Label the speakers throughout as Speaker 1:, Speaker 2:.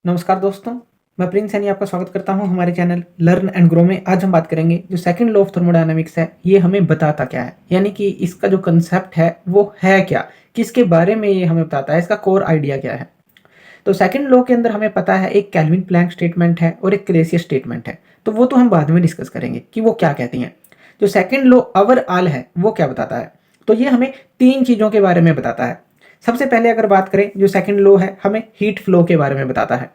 Speaker 1: नमस्कार दोस्तों, मैं प्रिंस सैनी आपका स्वागत करता हूं हमारे चैनल लर्न एंड ग्रो में। आज हम बात करेंगे जो सेकंड लॉ ऑफ थर्मोडायनामिक्स है, ये हमें बताता क्या है, यानी कि इसका जो कंसेप्ट है वो है क्या, किसके बारे में ये हमें बताता है, इसका कोर आइडिया क्या है। तो सेकंड लॉ के अंदर हमें पता है एक केल्विन प्लैंक स्टेटमेंट है और एक क्लेसियस स्टेटमेंट है, तो वो तो हम बाद में डिस्कस करेंगे कि वो क्या कहती हैं। जो सेकंड लॉ ओवरऑल है वो क्या बताता है, तो ये हमें तीन चीज़ों के बारे में बताता है। सबसे पहले अगर बात करें, जो सेकंड लॉ है हमें हीट फ्लो के बारे में बताता है,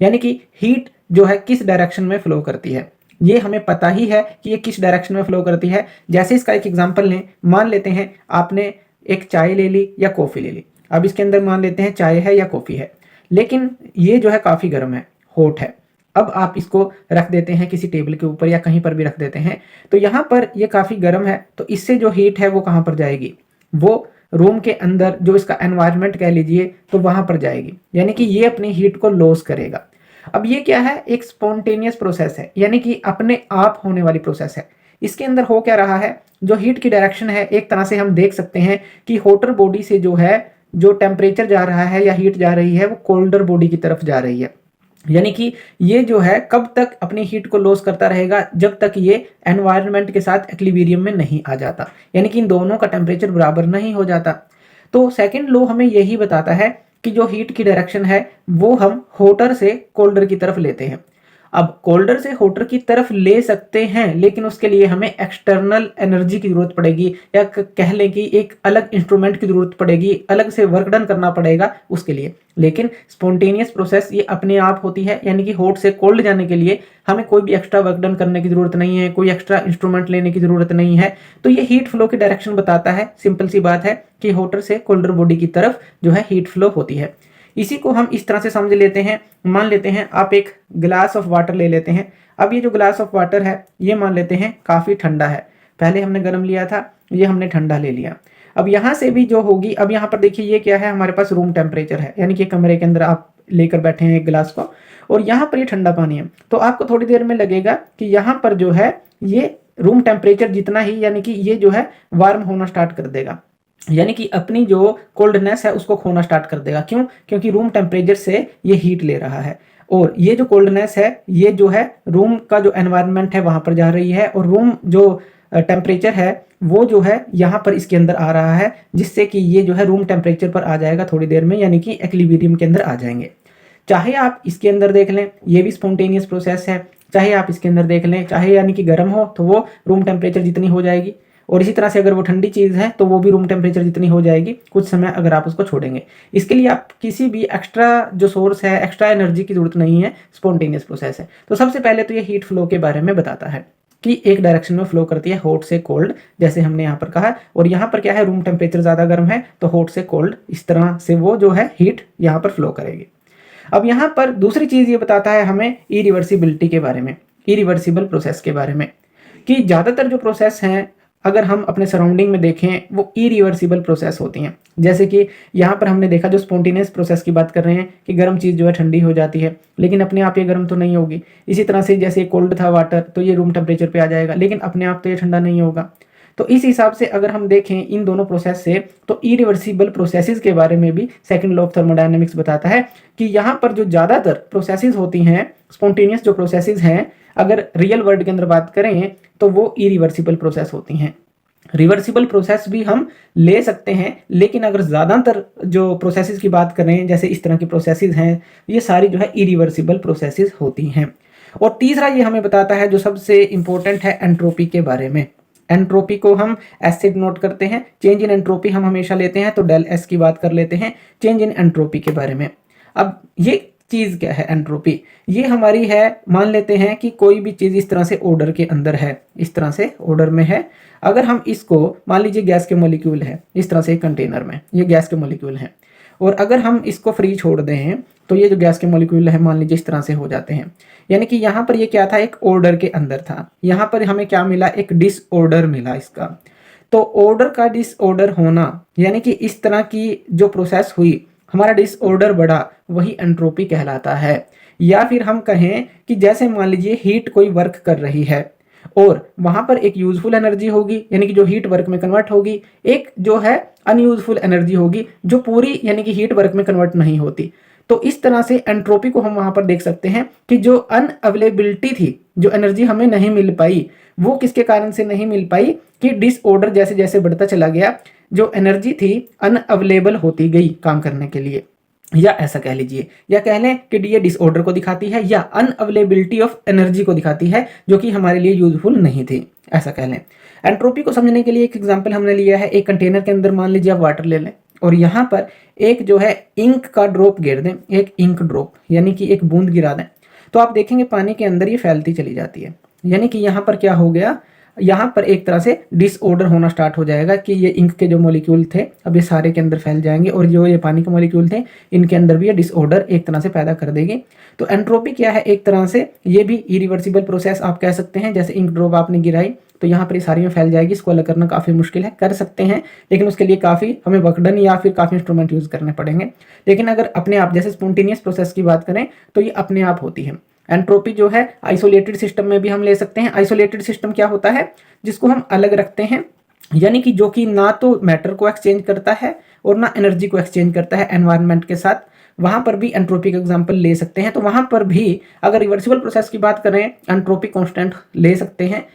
Speaker 1: यानी कि हीट जो है किस डायरेक्शन में फ्लो करती है। ये हमें पता ही है कि ये किस डायरेक्शन में फ्लो करती है। जैसे इसका एक एग्जांपल लें, मान लेते हैं आपने एक चाय ले ली या कॉफ़ी ले ली। अब इसके अंदर मान लेते हैं चाय है या कॉफ़ी है, लेकिन ये जो है काफ़ी गर्म है, हॉट है। अब आप इसको रख देते हैं किसी टेबल के ऊपर या कहीं पर भी रख देते हैं, तो यहाँ पर ये काफ़ी गर्म है, तो इससे जो हीट है वो कहाँ पर जाएगी, वो रूम के अंदर जो इसका एनवायरनमेंट कह लीजिए तो वहाँ पर जाएगी, यानी कि ये अपनी हीट को लॉस करेगा। अब ये क्या है, एक स्पॉन्टेनियस प्रोसेस है, यानी कि अपने आप होने वाली प्रोसेस है। इसके अंदर हो क्या रहा है, जो हीट की डायरेक्शन है एक तरह से हम देख सकते हैं कि हॉटर बॉडी से जो है जो टेम्परेचर जा रहा है या हीट जा रही है वो कोल्डर बॉडी की तरफ जा रही है। यानी कि ये जो है कब तक अपनी हीट को लॉस करता रहेगा, जब तक ये एनवायरनमेंट के साथ एक्विलिब्रियम में नहीं आ जाता, यानी कि इन दोनों का टेम्परेचर बराबर नहीं हो जाता। तो सेकंड लॉ हमें यही बताता है कि जो हीट की डायरेक्शन है वो हम हॉटर से कोल्डर की तरफ लेते हैं। अब कोल्डर से हॉटर की तरफ ले सकते हैं, लेकिन उसके लिए हमें एक्सटर्नल एनर्जी की जरूरत पड़ेगी, या कह लें कि एक अलग इंस्ट्रूमेंट की जरूरत पड़ेगी, अलग से वर्क डन करना पड़ेगा उसके लिए। लेकिन स्पॉन्टेनियस प्रोसेस ये अपने आप होती है, यानी कि हॉट से कोल्ड जाने के लिए हमें कोई भी एक्स्ट्रा वर्क डन करने की जरूरत नहीं है, कोई एक्स्ट्रा इंस्ट्रूमेंट लेने की जरूरत नहीं है। तो ये हीट फ्लो की डायरेक्शन बताता है। सिंपल सी बात है कि हॉटर से कोल्डर बॉडी की तरफ जो है हीट फ्लो होती है। इसी को हम इस तरह से समझ लेते हैं, मान लेते हैं आप एक ग्लास ऑफ वाटर ले लेते हैं। अब ये जो ग्लास ऑफ वाटर है ये मान लेते हैं काफ़ी ठंडा है, पहले हमने गर्म लिया था, ये हमने ठंडा ले लिया। अब यहाँ से भी जो होगी, अब यहाँ पर देखिए ये क्या है, हमारे पास रूम टेम्परेचर है, यानी कि कमरे के अंदर आप लेकर बैठे हैं एक गिलास को, और यहाँ पर ये ठंडा पानी है। तो आपको थोड़ी देर में लगेगा कि यहाँ पर जो है ये रूम टेम्परेचर जितना ही, यानी कि ये जो है वार्म होना स्टार्ट कर देगा, यानी कि अपनी जो कोल्डनेस है उसको खोना स्टार्ट कर देगा। क्यों? क्योंकि रूम टेम्परेचर से ये हीट ले रहा है, और ये जो कोल्डनेस है ये जो है रूम का जो एनवायरनमेंट है वहां पर जा रही है, और रूम जो टेम्परेचर है वो जो है यहाँ पर इसके अंदर आ रहा है, जिससे कि ये जो है रूम टेम्परेचर पर आ जाएगा थोड़ी देर में, यानी कि एक्विलिब्रियम के अंदर आ जाएंगे। चाहे आप इसके अंदर देख लें ये भी स्पॉन्टेनियस प्रोसेस है, चाहे आप इसके अंदर देख लें, चाहे यानी कि गर्म हो तो वो रूम टेम्परेचर जितनी हो जाएगी, और इसी तरह से अगर वो ठंडी चीज़ है तो वो भी रूम टेम्परेचर जितनी हो जाएगी कुछ समय अगर आप उसको छोड़ेंगे। इसके लिए आप किसी भी एक्स्ट्रा जो सोर्स है, एक्स्ट्रा एनर्जी की जरूरत नहीं है, स्पॉन्टेनियस प्रोसेस है। तो सबसे पहले तो ये हीट फ्लो के बारे में बताता है कि एक डायरेक्शन में फ्लो करती है हॉट से कोल्ड, जैसे हमने यहाँ पर कहा, और यहाँ पर क्या है, रूम टेम्परेचर ज़्यादा गर्म है तो हॉट से कोल्ड, इस तरह से वो जो है हीट यहाँ पर फ्लो करेगी। अब यहाँ पर दूसरी चीज़ ये बताता है हमें इरिवर्सिबिलिटी के बारे में, इरिवर्सिबल प्रोसेस के बारे में, कि ज़्यादातर जो प्रोसेस हैं अगर हम अपने सराउंडिंग में देखें वो इरिवर्सिबल प्रोसेस होती हैं। जैसे कि यहाँ पर हमने देखा, जो स्पॉन्टेनियस प्रोसेस की बात कर रहे हैं कि गर्म चीज़ जो है ठंडी हो जाती है, लेकिन अपने आप ये गर्म तो नहीं होगी। इसी तरह से जैसे कोल्ड था वाटर तो ये रूम टेम्परेचर पे आ जाएगा, लेकिन अपने आप तो ये ठंडा नहीं होगा। तो इस हिसाब से अगर हम देखें इन दोनों प्रोसेस से, तो इरिवर्सिबल प्रोसेसेस के बारे में भी सेकंड लॉ ऑफ थर्मोडायनामिक्स बताता है कि यहाँ पर जो ज़्यादातर प्रोसेसेस होती हैं, स्पॉन्टेनियस जो प्रोसेसेस हैं, अगर रियल वर्ल्ड के अंदर बात करें तो वो इरिवर्सिबल प्रोसेस होती हैं। रिवर्सिबल प्रोसेस भी हम ले सकते हैं, लेकिन अगर ज़्यादातर जो प्रोसेसेस की बात करें, जैसे इस तरह की प्रोसेसेस हैं, ये सारी जो है इरिवर्सिबल प्रोसेसेस होती हैं। और तीसरा ये हमें बताता है जो सबसे इंपॉर्टेंट है, एंट्रोपी के बारे में। एंट्रोपी को हम एस से डिनोट करते हैं, चेंज इन एंट्रोपी हम हमेशा लेते हैं तो डेल एस की बात कर लेते हैं चेंज इन एंट्रोपी के बारे में। अब ये चीज़ क्या है एंट्रोपी, ये हमारी है, मान लेते हैं कि कोई भी चीज़ इस तरह से ऑर्डर के अंदर है, इस तरह से ऑर्डर में है। अगर हम इसको मान लीजिए गैस के मॉलिक्यूल है, इस तरह से कंटेनर में ये गैस के मॉलिक्यूल हैं, और अगर हम इसको फ्री छोड़ दें तो ये जो गैस के मॉलिक्यूल है मान लीजिए इस तरह से हो जाते हैं। यानी कि यहाँ पर ये क्या था, एक ऑर्डर के अंदर था, यहाँ पर हमें क्या मिला, एक डिसऑर्डर मिला इसका। तो ऑर्डर का डिसऑर्डर होना, यानी कि इस तरह की जो प्रोसेस हुई, हमारा डिसऑर्डर बढ़ा, वही एंट्रोपी कहलाता है। या फिर हम कहें कि जैसे मान लीजिए हीट कोई वर्क कर रही है और वहां पर एक यूजफुल एनर्जी होगी, यानी कि जो हीट वर्क में कन्वर्ट होगी, एक जो है अनयूजफुल एनर्जी होगी जो पूरी यानी कि हीट वर्क में कन्वर्ट नहीं होती। तो इस तरह से एंट्रोपी को हम वहां पर देख सकते हैं कि जो अनअवेलेबिलिटी थी, जो एनर्जी हमें नहीं मिल पाई, वो किसके कारण से नहीं मिल पाई कि डिसऑर्डर जैसे जैसे बढ़ता चला गया, जो एनर्जी थी अनअवेलेबल होती गई काम करने के लिए, या ऐसा कह लीजिए, या कह लें कि ये डिसऑर्डर को दिखाती है या अनअवेलेबिलिटी ऑफ एनर्जी को दिखाती है जो कि हमारे लिए यूजफुल नहीं थी, ऐसा कह लें। एंट्रोपी को समझने के लिए एक एग्जांपल हमने लिया है, एक कंटेनर के अंदर मान लीजिए आप वाटर ले लें और यहाँ पर एक जो है इंक का ड्रॉप गिर दें, एक इंक ड्रॉप यानी कि एक बूंद गिरा दें, तो आप देखेंगे पानी के अंदर ये फैलती चली जाती है। यानी कि यहाँ पर क्या हो गया, यहाँ पर एक तरह से डिसऑर्डर होना स्टार्ट हो जाएगा कि ये इंक के जो मॉलिक्यूल थे अब ये सारे के अंदर फैल जाएंगे और जो ये पानी के मॉलिक्यूल थे इनके अंदर भी ये डिसऑर्डर एक तरह से पैदा कर देगी। तो एंट्रोपी क्या है, एक तरह से ये भी इरिवर्सिबल प्रोसेस आप कह सकते हैं। जैसे इंक ड्रॉप आपने गिराई तो यहाँ पर ये सारी में फैल जाएगी, इसको अलग करना काफ़ी मुश्किल है, कर सकते हैं लेकिन उसके लिए काफ़ी हमें वर्कडन या फिर काफ़ी इंस्ट्रूमेंट यूज़ करने पड़ेंगे। लेकिन अगर अपने आप जैसे स्पॉन्टेनियस प्रोसेस की बात करें तो ये अपने आप होती है। एंट्रोपी जो है आइसोलेटेड सिस्टम में भी हम ले सकते हैं। आइसोलेटेड सिस्टम क्या होता है, जिसको हम अलग रखते हैं, यानी कि जो कि ना तो मैटर को एक्सचेंज करता है और ना एनर्जी को एक्सचेंज करता है एनवायरनमेंट के साथ, वहां पर भी एंट्रोपी का एग्जांपल ले सकते हैं। तो वहां पर भी अगर रिवर्सिबल प्रोसेस की बात करें एंट्रोपी कांस्टेंट ले सकते हैं,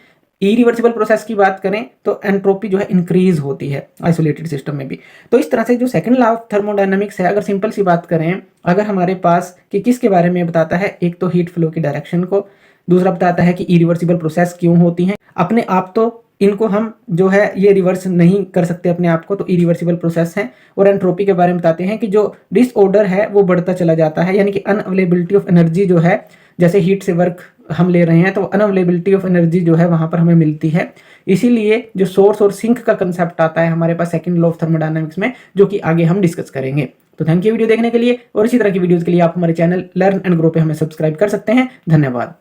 Speaker 1: इरिवर्सिबल प्रोसेस की बात करें तो एंट्रोपी जो है इंक्रीज होती है आइसोलेटेड सिस्टम में भी। तो इस तरह से जो सेकंड लॉ ऑफ थर्मोडायनामिक्स है, अगर सिंपल सी बात करें, अगर हमारे पास कि किसके बारे में बताता है, एक तो हीट फ्लो की डायरेक्शन को, दूसरा बताता है कि इरिवर्सिबल प्रोसेस क्यों होती हैं। अपने आप तो इनको हम जो है ये रिवर्स नहीं कर सकते अपने आप को, तो इरिवर्सिबल प्रोसेस है। और एंट्रोपी के बारे में बताते हैं कि जो डिसऑर्डर है वो बढ़ता चला जाता है, यानी कि अनअवेलेबिलिटी ऑफ एनर्जी जो है, जैसे हीट से वर्क हम ले रहे हैं तो अनअवेलेबिलिटी ऑफ एनर्जी जो है वहां पर हमें मिलती है। इसीलिए जो सोर्स और सिंक का कंसेप्ट आता है हमारे पास सेकंड लॉ ऑफ थर्मोडायनामिक्स में, जो कि आगे हम डिस्कस करेंगे। तो थैंक यू वीडियो देखने के लिए, और इसी तरह की वीडियोस के लिए आप हमारे चैनल लर्न एंड ग्रो पे हमें सब्सक्राइब कर सकते हैं। धन्यवाद।